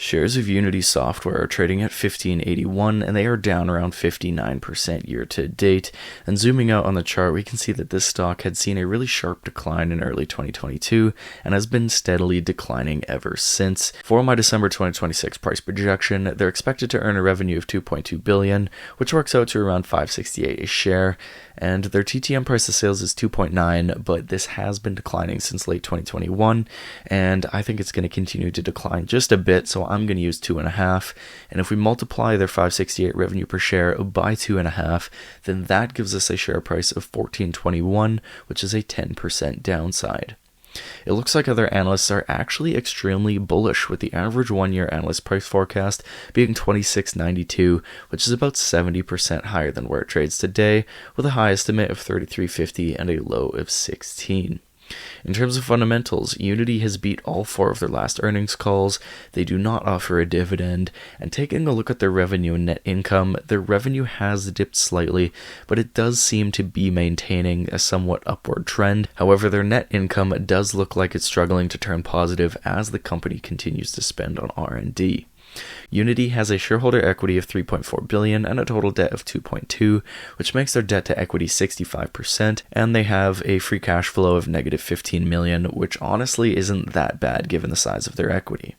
Shares of Unity Software are trading at $15.81, and they are down around 59% year to date. And zooming out on the chart, we can see that this stock had seen a really sharp decline in early 2022 and has been steadily declining ever since. For my December 2026 price projection, they're expected to earn a revenue of $2.2 billion, which works out to around $5.68 a share. And their TTM price of sales is 2.9, but this has been declining since late 2021, and I think it's going to continue to decline just a bit, so I'm going to use 2.5, and if we multiply their 568 revenue per share by 2.5, then that gives us a share price of $14.21, which is a 10% downside. It looks like other analysts are actually extremely bullish, with the average one-year analyst price forecast being $26.92, which is about 70% higher than where it trades today, with a high estimate of $33.50 and a low of $16. In terms of fundamentals, Unity has beat all 4 of their last earnings calls. They do not offer a dividend, and taking a look at their revenue and net income, their revenue has dipped slightly, but it does seem to be maintaining a somewhat upward trend. However, their net income does look like it's struggling to turn positive as the company continues to spend on R&D. Unity has a shareholder equity of $3.4 billion and a total debt of $2.2, which makes their debt to equity 65%, and they have a free cash flow of negative $15 million, which honestly isn't that bad given the size of their equity.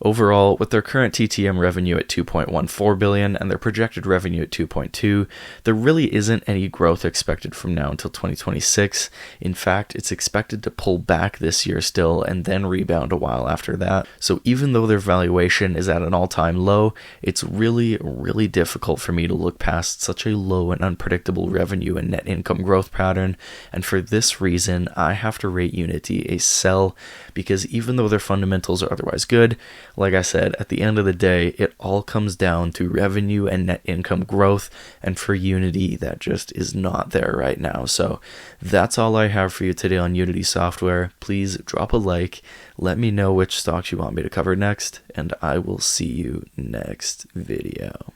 Overall, with their current TTM revenue at $2.14 billion and their projected revenue at $2.2, there really isn't any growth expected from now until 2026. In fact, it's expected to pull back this year still and then rebound a while after that. So even though their valuation is at an all-time low, it's really difficult for me to look past such a low and unpredictable revenue and net income growth pattern. And for this reason, I have to rate Unity a sell, because even though their fundamentals are otherwise good, like I said, at the end of the day, it all comes down to revenue and net income growth, and for Unity, that just is not there right now. So that's all I have for you today on Unity Software. Please drop a like, let me know which stocks you want me to cover next, and I will see you next video.